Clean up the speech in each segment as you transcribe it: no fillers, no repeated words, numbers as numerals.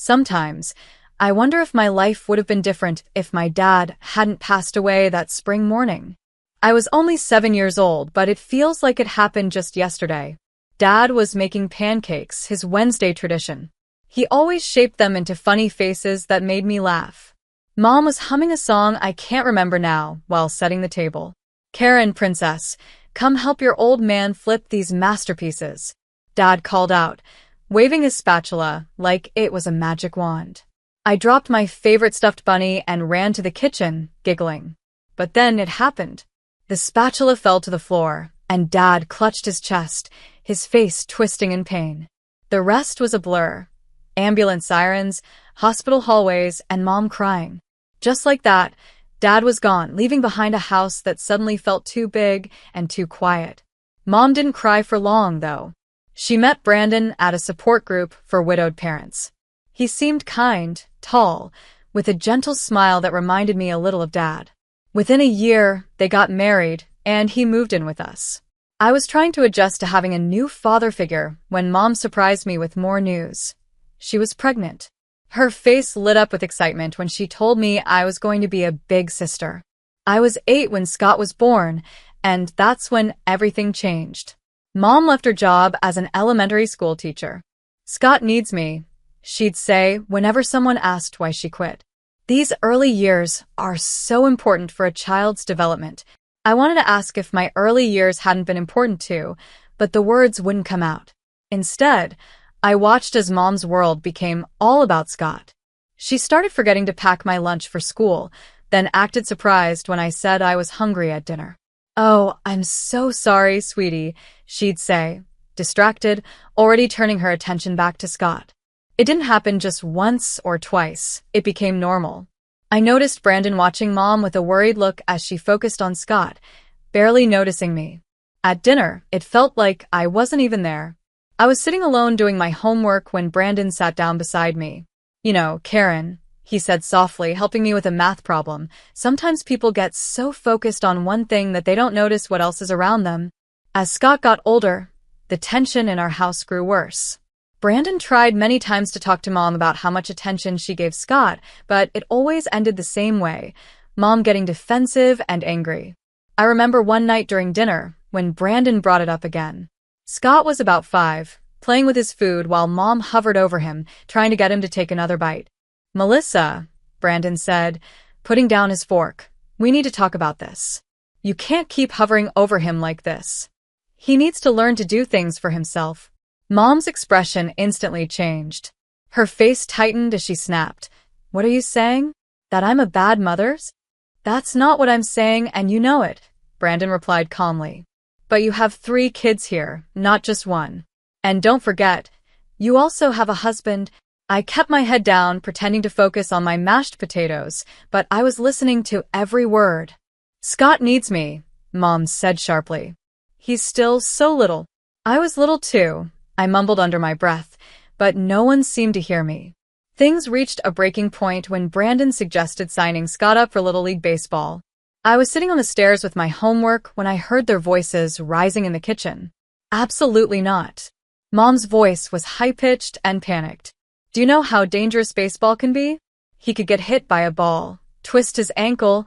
Sometimes, I wonder if my life would have been different if my dad hadn't passed away that spring morning. I was only 7 years old, but it feels like it happened just yesterday. Dad was making pancakes, his Wednesday tradition. He always shaped them into funny faces that made me laugh. Mom was humming a song I can't remember now while setting the table. "Karen, princess, come help your old man flip these masterpieces," Dad called out, waving his spatula like it was a magic wand. I dropped my favorite stuffed bunny and ran to the kitchen, giggling. But then it happened. The spatula fell to the floor, and Dad clutched his chest, his face twisting in pain. The rest was a blur. Ambulance sirens, hospital hallways, and Mom crying. Just like that, Dad was gone, leaving behind a house that suddenly felt too big and too quiet. Mom didn't cry for long, though. She met Brandon at a support group for widowed parents. He seemed kind, tall, with a gentle smile that reminded me a little of Dad. Within a year, they got married, and he moved in with us. I was trying to adjust to having a new father figure when Mom surprised me with more news. She was pregnant. Her face lit up with excitement when she told me I was going to be a big sister. I was 8 when Scott was born, and that's when everything changed. Mom left her job as an elementary school teacher. "Scott needs me," she'd say whenever someone asked why she quit. These early years are so important for a child's development. I wanted to ask if my early years hadn't been important too, but the words wouldn't come out. Instead, I watched as Mom's world became all about Scott. She started forgetting to pack my lunch for school, then acted surprised when I said I was hungry at dinner. "Oh, I'm so sorry, sweetie," she'd say, distracted, already turning her attention back to Scott. It didn't happen just once or twice. It became normal. I noticed Brandon watching Mom with a worried look as she focused on Scott, barely noticing me. At dinner, it felt like I wasn't even there. I was sitting alone doing my homework when Brandon sat down beside me. "You know, Karen," he said softly, helping me with a math problem. "Sometimes people get so focused on one thing that they don't notice what else is around them." As Scott got older, the tension in our house grew worse. Brandon tried many times to talk to Mom about how much attention she gave Scott, but it always ended the same way, Mom getting defensive and angry. I remember one night during dinner when Brandon brought it up again. Scott was about 5, playing with his food while Mom hovered over him, trying to get him to take another bite. "Melissa," Brandon said, putting down his fork, "we need to talk about this. You can't keep hovering over him like this. He needs to learn to do things for himself." Mom's expression instantly changed. Her face tightened as she snapped. "What are you saying? That I'm a bad mother?" "That's not what I'm saying, and you know it," Brandon replied calmly. "But you have 3 kids here, not just one. And don't forget, you also have a husband." I kept my head down, pretending to focus on my mashed potatoes, but I was listening to every word. "Scott needs me," Mom said sharply. "He's still so little." I was little too, I mumbled under my breath, but no one seemed to hear me. Things reached a breaking point when Brandon suggested signing Scott up for Little League Baseball. I was sitting on the stairs with my homework when I heard their voices rising in the kitchen. "Absolutely not." Mom's voice was high-pitched and panicked. "Do you know how dangerous baseball can be? He could get hit by a ball, twist his ankle."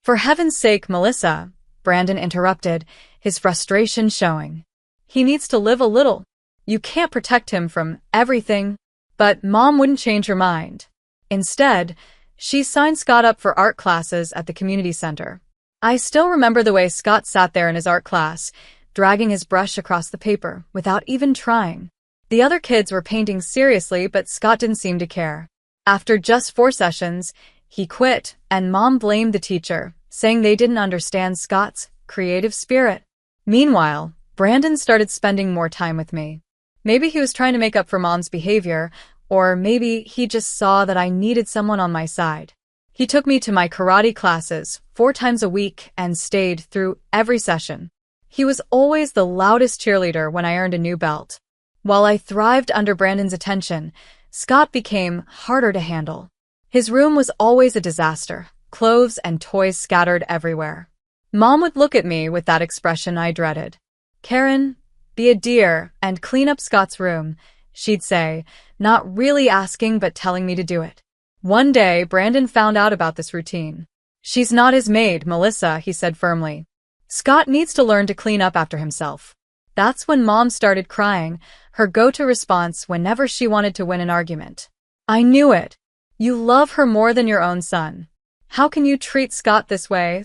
"For heaven's sake, Melissa," Brandon interrupted, his frustration showing. "He needs to live a little. You can't protect him from everything." But Mom wouldn't change her mind. Instead, she signed Scott up for art classes at the community center. I still remember the way Scott sat there in his art class, dragging his brush across the paper without even trying. The other kids were painting seriously, but Scott didn't seem to care. After just 4 sessions, he quit, and Mom blamed the teacher, saying they didn't understand Scott's creative spirit. Meanwhile, Brandon started spending more time with me. Maybe he was trying to make up for Mom's behavior, or maybe he just saw that I needed someone on my side. He took me to my karate classes 4 times a week and stayed through every session. He was always the loudest cheerleader when I earned a new belt. While I thrived under Brandon's attention, Scott became harder to handle. His room was always a disaster, clothes and toys scattered everywhere. Mom would look at me with that expression I dreaded. "Karen, be a dear and clean up Scott's room," she'd say, not really asking but telling me to do it. One day, Brandon found out about this routine. "She's not his maid, Melissa," he said firmly. "Scott needs to learn to clean up after himself." That's when Mom started crying, her go-to response whenever she wanted to win an argument. "I knew it. You love her more than your own son. How can you treat Scott this way?"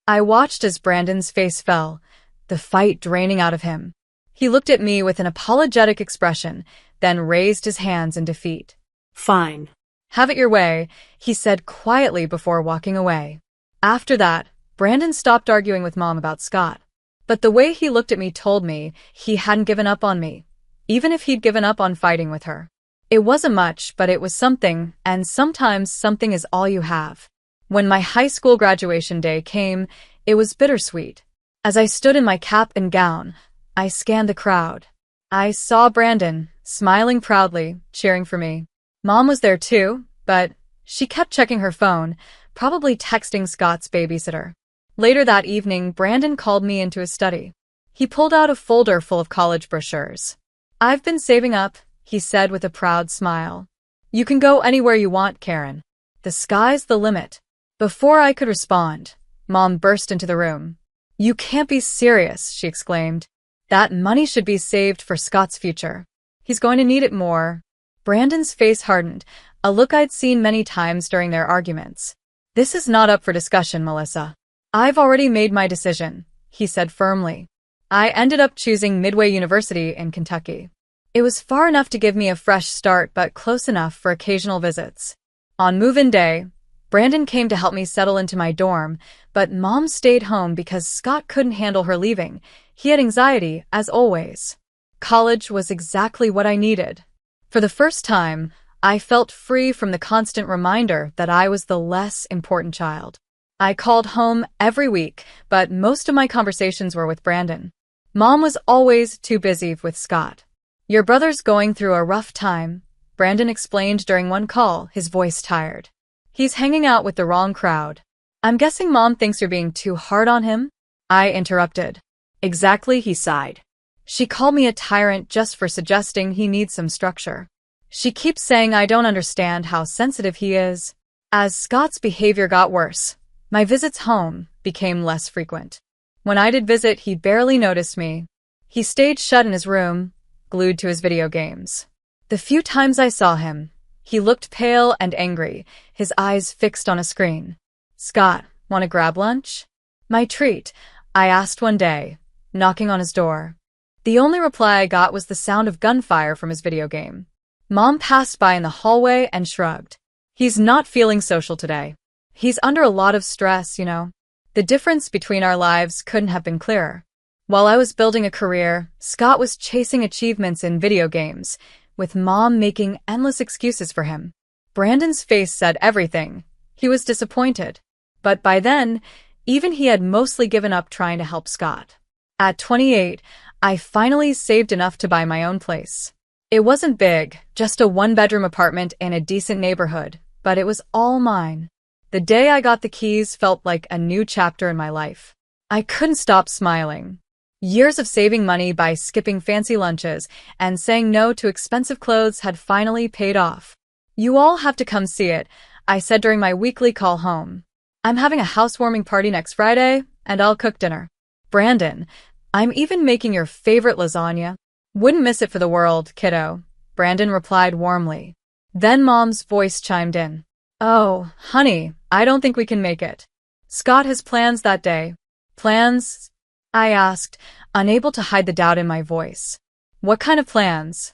I watched as Brandon's face fell, the fight draining out of him. He looked at me with an apologetic expression, then raised his hands in defeat. "Fine. "Have it your way," he said quietly before walking away. After that, Brandon stopped arguing with Mom about Scott. But the way he looked at me told me he hadn't given up on me, even if he'd given up on fighting with her. It wasn't much, but it was something, and sometimes something is all you have. When my high school graduation day came, it was bittersweet. As I stood in my cap and gown, I scanned the crowd. I saw Brandon, smiling proudly, cheering for me. Mom was there too, but she kept checking her phone, probably texting Scott's babysitter. Later that evening, Brandon called me into his study. He pulled out a folder full of college brochures. "I've been saving up," he said with a proud smile. "You can go anywhere you want, Karen. The sky's the limit." Before I could respond, Mom burst into the room. "You can't be serious," she exclaimed. "That money should be saved for Scott's future. He's going to need it more." Brandon's face hardened, a look I'd seen many times during their arguments. "This is not up for discussion, Melissa. I've already made my decision," he said firmly. I ended up choosing Midway University in Kentucky. It was far enough to give me a fresh start, but close enough for occasional visits. On move-in day, Brandon came to help me settle into my dorm, but Mom stayed home because Scott couldn't handle her leaving. He had anxiety, as always. College was exactly what I needed. For the first time, I felt free from the constant reminder that I was the less important child. I called home every week, but most of my conversations were with Brandon. Mom was always too busy with Scott. "Your brother's going through a rough time," Brandon explained during one call, his voice tired. "He's hanging out with the wrong crowd." "I'm guessing Mom thinks you're being too hard on him?" I interrupted. "Exactly," he sighed. "She called me a tyrant just for suggesting he needs some structure. She keeps saying I don't understand how sensitive he is." As Scott's behavior got worse, my visits home became less frequent. When I did visit, he barely noticed me. He stayed shut in his room, glued to his video games. The few times I saw him, he looked pale and angry, his eyes fixed on a screen. "Scott, want to grab lunch?" "My treat," I asked one day, knocking on his door. The only reply I got was the sound of gunfire from his video game. Mom passed by in the hallway and shrugged. "He's not feeling social today. He's under a lot of stress, you know." The difference between our lives couldn't have been clearer. While I was building a career, Scott was chasing achievements in video games, with Mom making endless excuses for him. Brandon's face said everything. He was disappointed. But by then, even he had mostly given up trying to help Scott. At 28, I finally saved enough to buy my own place. It wasn't big, just a one-bedroom apartment in a decent neighborhood, but it was all mine. The day I got the keys felt like a new chapter in my life. I couldn't stop smiling. Years of saving money by skipping fancy lunches and saying no to expensive clothes had finally paid off. "You all have to come see it," I said during my weekly call home. "I'm having a housewarming party next Friday, and I'll cook dinner." "Brandon, I'm even making your favorite lasagna." "Wouldn't miss it for the world, kiddo," Brandon replied warmly. Then Mom's voice chimed in. "Oh, honey, I don't think we can make it. Scott has plans that day." "Plans?" I asked, unable to hide the doubt in my voice. "What kind of plans?"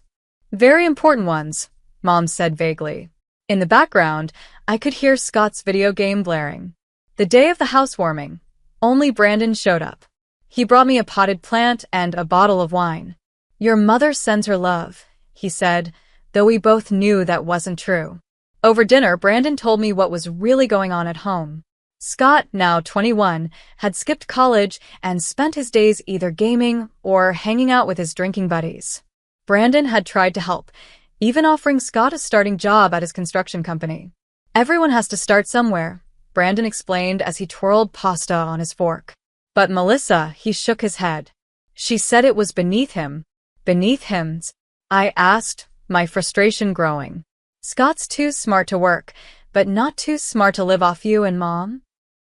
"Very important ones," Mom said vaguely. In the background, I could hear Scott's video game blaring. The day of the housewarming, only Brandon showed up. He brought me a potted plant and a bottle of wine. "Your mother sends her love," he said, though we both knew that wasn't true. Over dinner, Brandon told me what was really going on at home. Scott, now 21, had skipped college and spent his days either gaming or hanging out with his drinking buddies. Brandon had tried to help, even offering Scott a starting job at his construction company. "Everyone has to start somewhere," Brandon explained as he twirled pasta on his fork. "But Melissa," he shook his head. "She said it was beneath him." "Beneath him?" I asked, my frustration growing. Scott's too smart to work, but not too smart to live off you and Mom?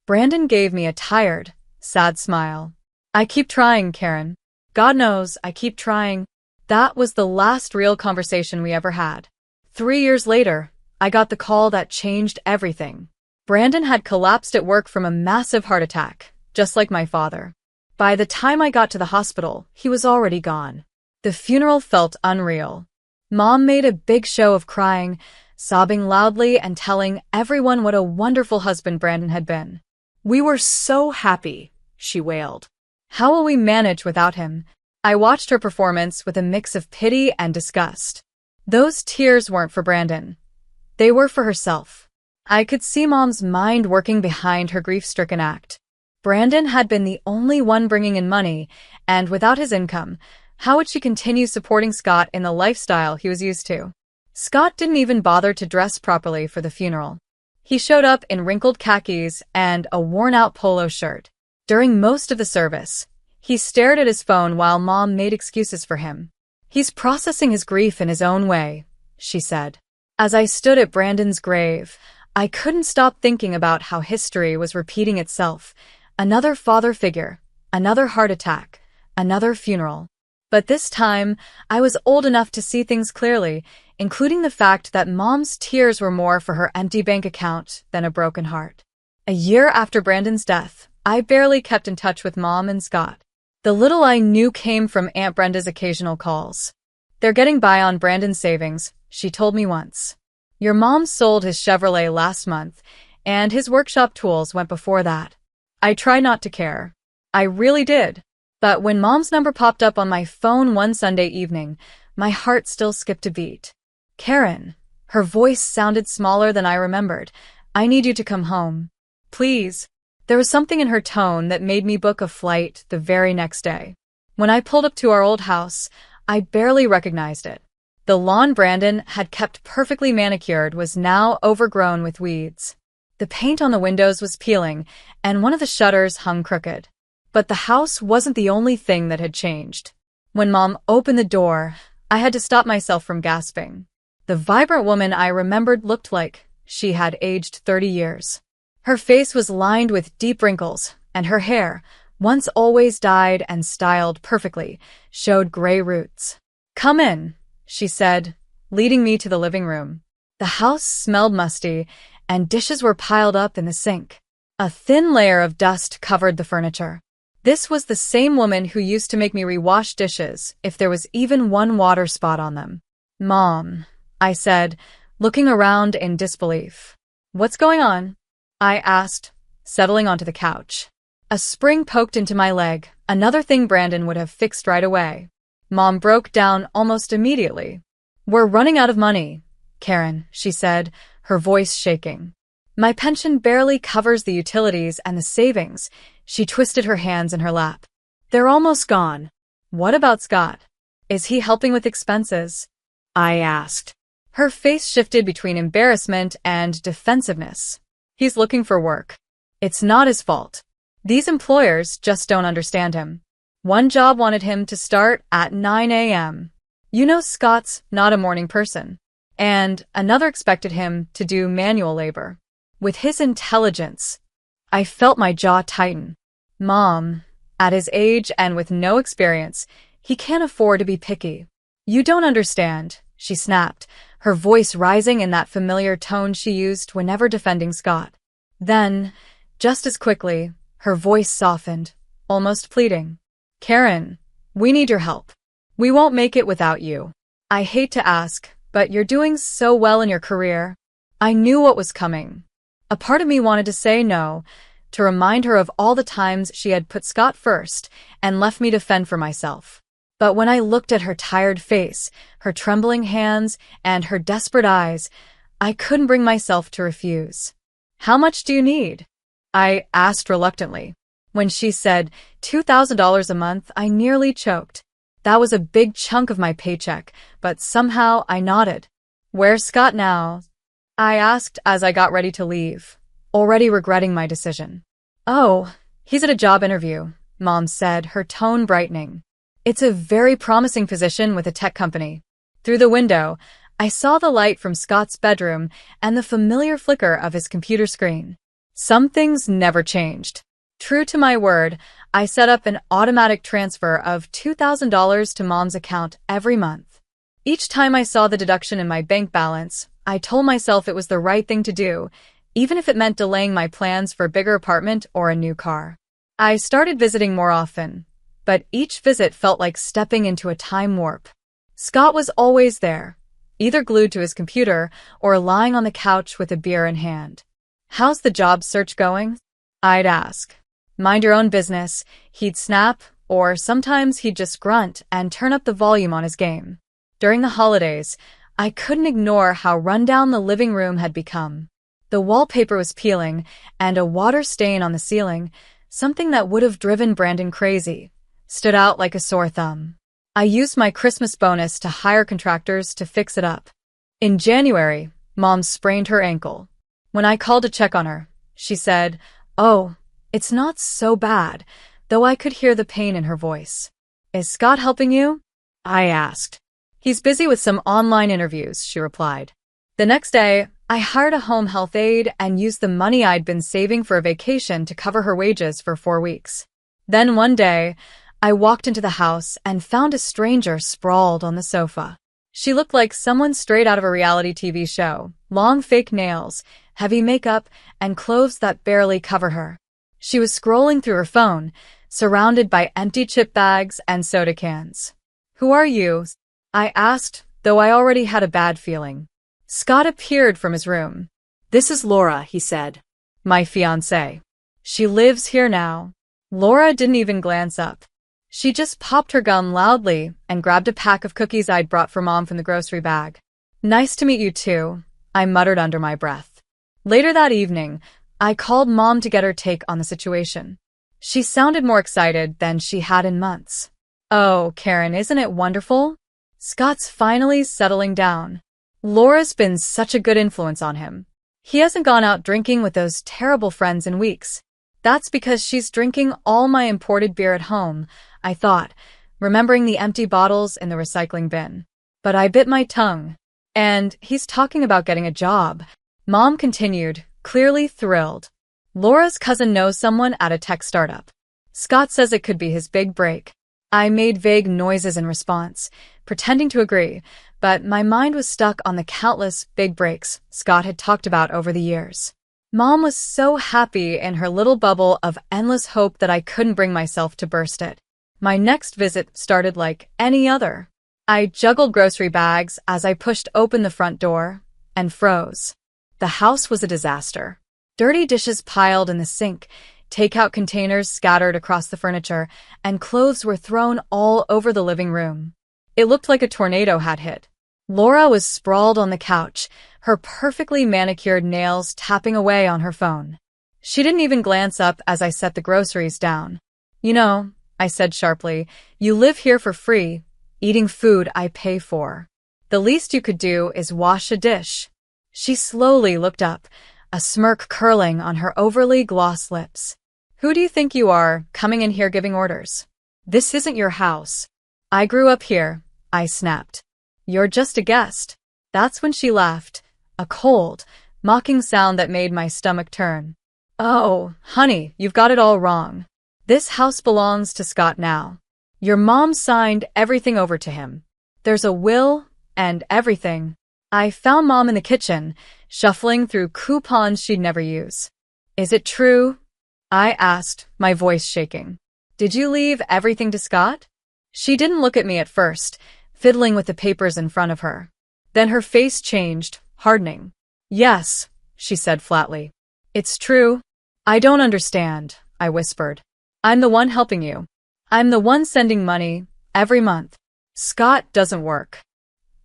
Brandon gave me a tired, sad smile. I keep trying, Karen. God knows I keep trying. That was the last real conversation we ever had. 3 years later, I got the call that changed everything. Brandon had collapsed at work from a massive heart attack, just like my father. By the time I got to the hospital, he was already gone. The funeral felt unreal. Mom made a big show of crying, sobbing loudly and telling everyone what a wonderful husband Brandon had been. "We were so happy," she wailed. "How will we manage without him?" I watched her performance with a mix of pity and disgust. Those tears weren't for Brandon. They were for herself. I could see Mom's mind working behind her grief-stricken act. Brandon had been the only one bringing in money, and without his income, how would she continue supporting Scott in the lifestyle he was used to? Scott didn't even bother to dress properly for the funeral. He showed up in wrinkled khakis and a worn-out polo shirt. During most of the service, he stared at his phone while Mom made excuses for him. "He's processing his grief in his own way," she said. As I stood at Brandon's grave, I couldn't stop thinking about how history was repeating itself. Another father figure, another heart attack, another funeral. But this time, I was old enough to see things clearly, including the fact that Mom's tears were more for her empty bank account than a broken heart. A year after Brandon's death, I barely kept in touch with Mom and Scott. The little I knew came from Aunt Brenda's occasional calls. "They're getting by on Brandon's savings," she told me once. "Your mom sold his Chevrolet last month, and his workshop tools went before that." I tried not to care. I really did. But when Mom's number popped up on my phone one Sunday evening, my heart still skipped a beat. "Karen." Her voice sounded smaller than I remembered. "I need you to come home. Please." There was something in her tone that made me book a flight the very next day. When I pulled up to our old house, I barely recognized it. The lawn Brandon had kept perfectly manicured was now overgrown with weeds. The paint on the windows was peeling, and one of the shutters hung crooked. But the house wasn't the only thing that had changed. When Mom opened the door, I had to stop myself from gasping. The vibrant woman I remembered looked like she had aged 30 years. Her face was lined with deep wrinkles, and her hair, once always dyed and styled perfectly, showed gray roots. "Come in," she said, leading me to the living room. The house smelled musty, and dishes were piled up in the sink. A thin layer of dust covered the furniture. This was the same woman who used to make me rewash dishes if there was even one water spot on them. "Mom," I said, looking around in disbelief. "What's going on?" I asked, settling onto the couch. A spring poked into my leg, another thing Brandon would have fixed right away. Mom broke down almost immediately. "We're running out of money, Karen," she said, her voice shaking. "My pension barely covers the utilities and the savings." She twisted her hands in her lap. "They're almost gone." "What about Scott? Is he helping with expenses?" I asked. Her face shifted between embarrassment and defensiveness. "He's looking for work. It's not his fault. These employers just don't understand him. One job wanted him to start at 9 a.m. You know Scott's not a morning person. And another expected him to do manual labor. With his intelligence, I felt my jaw tighten. Mom, at his age and with no experience, he can't afford to be picky." "You don't understand," she snapped, her voice rising in that familiar tone she used whenever defending Scott. Then, just as quickly, her voice softened, almost pleading. "Karen, we need your help. We won't make it without you. I hate to ask, but you're doing so well in your career." I knew what was coming. A part of me wanted to say no, to remind her of all the times she had put Scott first and left me to fend for myself. But when I looked at her tired face, her trembling hands, and her desperate eyes, I couldn't bring myself to refuse. "How much do you need?" I asked reluctantly. When she said $2,000 a month, I nearly choked. That was a big chunk of my paycheck, but somehow I nodded. "Where's Scott now?" I asked as I got ready to leave, already regretting my decision. "Oh, he's at a job interview," Mom said, her tone brightening. "It's a very promising position with a tech company. Through the window, I saw the light from Scott's bedroom and the familiar flicker of his computer screen. Some things never changed. True to my word, I set up an automatic transfer of $2,000 to Mom's account every month. Each time I saw the deduction in my bank balance, I told myself it was the right thing to do, even if it meant delaying my plans for a bigger apartment or a new car. I started visiting more often, but each visit felt like stepping into a time warp. Scott was always there, either glued to his computer or lying on the couch with a beer in hand. "How's the job search going?" I'd ask. "Mind your own business," he'd snap, or sometimes he'd just grunt and turn up the volume on his game. During the holidays, I couldn't ignore how rundown the living room had become. The wallpaper was peeling, and a water stain on the ceiling, something that would have driven Brandon crazy, stood out like a sore thumb. I used my Christmas bonus to hire contractors to fix it up. In January, Mom sprained her ankle. When I called to check on her, she said, "Oh, it's not so bad," though I could hear the pain in her voice. "Is Scott helping you?" I asked. "He's busy with some online interviews," she replied. The next day, I hired a home health aide and used the money I'd been saving for a vacation to cover her wages for 4 weeks. Then one day, I walked into the house and found a stranger sprawled on the sofa. She looked like someone straight out of a reality TV show, long fake nails, heavy makeup, and clothes that barely cover her. She was scrolling through her phone, surrounded by empty chip bags and soda cans. "Who are you?" I asked, though I already had a bad feeling. Scott appeared from his room. "This is Laura," he said. "My fiancée. She lives here now." Laura didn't even glance up. She just popped her gum loudly and grabbed a pack of cookies I'd brought for Mom from the grocery bag. "Nice to meet you too," I muttered under my breath. Later that evening, I called Mom to get her take on the situation. She sounded more excited than she had in months. "Oh, Karen, isn't it wonderful? Scott's finally settling down. Laura's been such a good influence on him. He hasn't gone out drinking with those terrible friends in weeks. That's because she's drinking all my imported beer at home," I thought, remembering the empty bottles in the recycling bin. But I bit my tongue. "And he's talking about getting a job," Mom continued, clearly thrilled. "Laura's cousin knows someone at a tech startup. Scott says it could be his big break." I made vague noises in response, pretending to agree, but my mind was stuck on the countless big breaks Scott had talked about over the years. Mom was so happy in her little bubble of endless hope that I couldn't bring myself to burst it. My next visit started like any other. I juggled grocery bags as I pushed open the front door and froze. The house was a disaster. Dirty dishes piled in the sink, takeout containers scattered across the furniture, and clothes were thrown all over the living room. It looked like a tornado had hit. Laura was sprawled on the couch, her perfectly manicured nails tapping away on her phone. She didn't even glance up as I set the groceries down. "You know," I said sharply, "you live here for free, eating food I pay for. The least you could do is wash a dish." She slowly looked up, a smirk curling on her overly glossed lips. "Who do you think you are, coming in here giving orders? This isn't your house." "I grew up here," I snapped. "You're just a guest." That's when she laughed, a cold, mocking sound that made my stomach turn. "Oh, honey, you've got it all wrong. This house belongs to Scott now. Your mom signed everything over to him. There's a will and everything." I found Mom in the kitchen, shuffling through coupons she'd never use. "Is it true?" I asked, my voice shaking. "Did you leave everything to Scott?" She didn't look at me at first, fiddling with the papers in front of her. Then her face changed, hardening. "Yes," she said flatly. "It's true." "I don't understand," I whispered. "I'm the one helping you. I'm the one sending money every month. Scott doesn't work.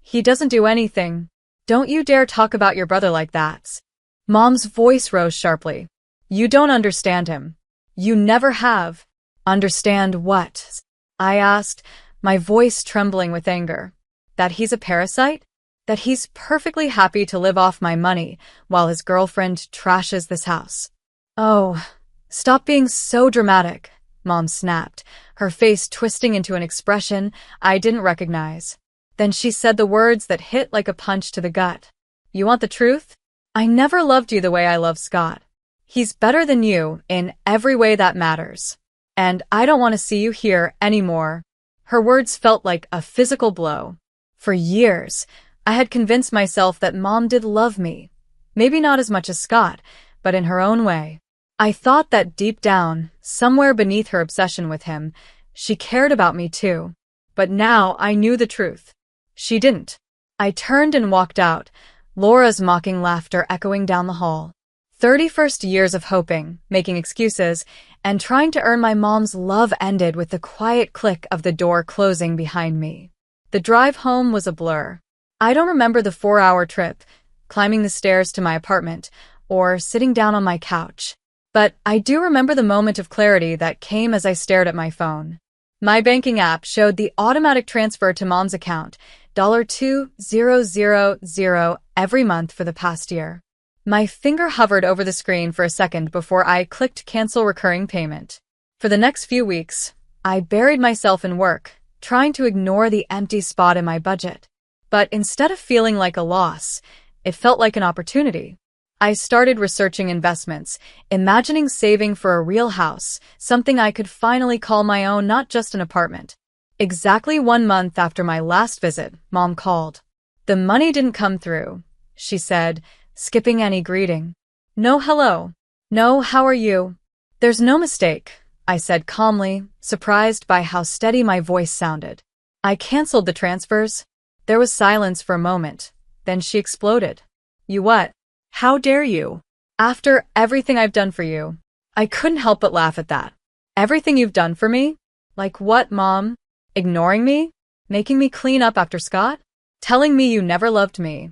He doesn't do anything. Don't you dare talk about your brother like that." Mom's voice rose sharply. "You don't understand him. You never have." "Understand what?" I asked, my voice trembling with anger. "That he's a parasite? That he's perfectly happy to live off my money while his girlfriend trashes this house." "Oh, stop being so dramatic," Mom snapped, her face twisting into an expression I didn't recognize. Then she said the words that hit like a punch to the gut. You want the truth? I never loved you the way I love Scott. He's better than you in every way that matters. And I don't want to see you here anymore. Her words felt like a physical blow. For years, I had convinced myself that Mom did love me. Maybe not as much as Scott, but in her own way. I thought that deep down, somewhere beneath her obsession with him, she cared about me too. But now I knew the truth. She didn't. I turned and walked out, Laura's mocking laughter echoing down the hall. 31st years of hoping, making excuses, and trying to earn my mom's love ended with the quiet click of the door closing behind me. The drive home was a blur. I don't remember the 4-hour trip, climbing the stairs to my apartment, or sitting down on my couch. But I do remember the moment of clarity that came as I stared at my phone. My banking app showed the automatic transfer to Mom's account, $2000 every month for the past year. My finger hovered over the screen for a second before I clicked cancel recurring payment. For the next few weeks, I buried myself in work, trying to ignore the empty spot in my budget. But instead of feeling like a loss, it felt like an opportunity. I started researching investments, imagining saving for a real house, something I could finally call my own, not just an apartment. Exactly 1 month after my last visit, Mom called. The money didn't come through, she said, skipping any greeting. No hello. No how are you? There's no mistake, I said calmly, surprised by how steady my voice sounded. I canceled the transfers. There was silence for a moment. Then she exploded. You what? How dare you? After everything I've done for you. I couldn't help but laugh at that. Everything you've done for me? Like what, Mom? Ignoring me? Making me clean up after Scott? Telling me you never loved me?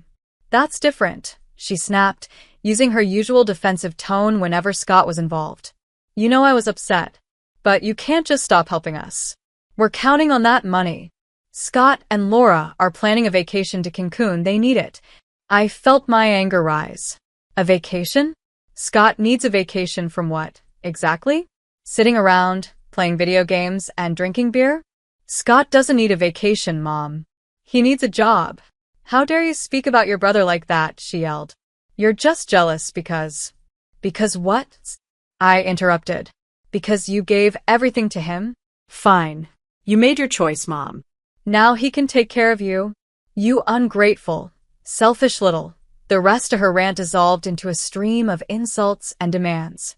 That's different, she snapped, using her usual defensive tone whenever Scott was involved. You know I was upset. But you can't just stop helping us. We're counting on that money. Scott and Laura are planning a vacation to Cancun. They need it. I felt my anger rise. A vacation? Scott needs a vacation from what, exactly? Sitting around, playing video games, and drinking beer? Scott doesn't need a vacation, Mom. He needs a job. How dare you speak about your brother like that, she yelled. You're just jealous because… Because what? I interrupted. Because you gave everything to him? Fine. You made your choice, Mom. Now he can take care of you? You ungrateful, selfish little… The rest of her rant dissolved into a stream of insults and demands.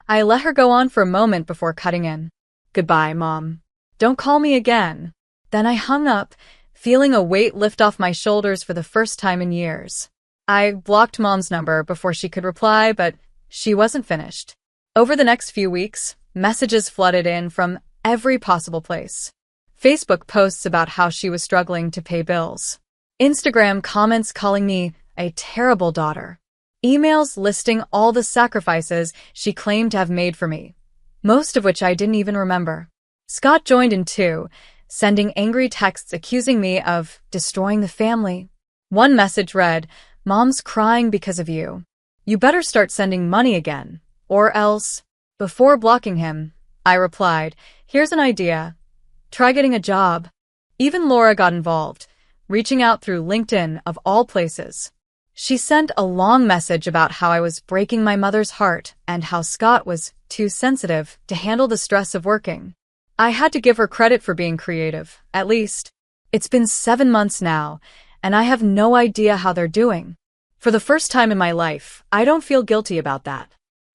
I let her go on for a moment before cutting in. Goodbye, Mom. Don't call me again. Then I hung up, feeling a weight lift off my shoulders for the first time in years. I blocked Mom's number before she could reply, but she wasn't finished. Over the next few weeks, messages flooded in from every possible place. Facebook posts about how she was struggling to pay bills. Instagram comments calling me a terrible daughter. Emails listing all the sacrifices she claimed to have made for me, most of which I didn't even remember. Scott joined in too, sending angry texts accusing me of destroying the family. One message read, Mom's crying because of you. You better start sending money again, or else… Before blocking him, I replied, here's an idea. Try getting a job. Even Laura got involved, reaching out through LinkedIn of all places. She sent a long message about how I was breaking my mother's heart and how Scott was too sensitive to handle the stress of working. I had to give her credit for being creative, at least. It's been 7 months now, and I have no idea how they're doing. For the first time in my life, I don't feel guilty about that.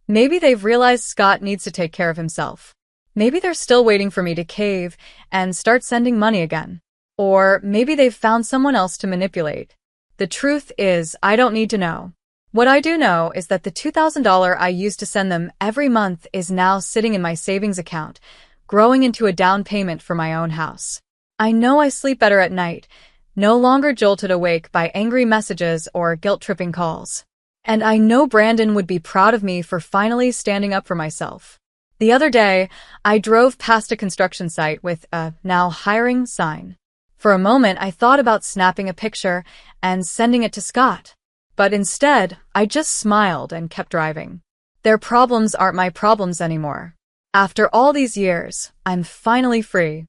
Maybe they've realized Scott needs to take care of himself. Maybe they're still waiting for me to cave and start sending money again. Or maybe they've found someone else to manipulate. The truth is, I don't need to know. What I do know is that the $2,000 I used to send them every month is now sitting in my savings account, growing into a down payment for my own house. I know I sleep better at night, no longer jolted awake by angry messages or guilt-tripping calls. And I know Brandon would be proud of me for finally standing up for myself. The other day, I drove past a construction site with a "now hiring" sign. For a moment, I thought about snapping a picture and sending it to Scott. But instead, I just smiled and kept driving. Their problems aren't my problems anymore. After all these years, I'm finally free.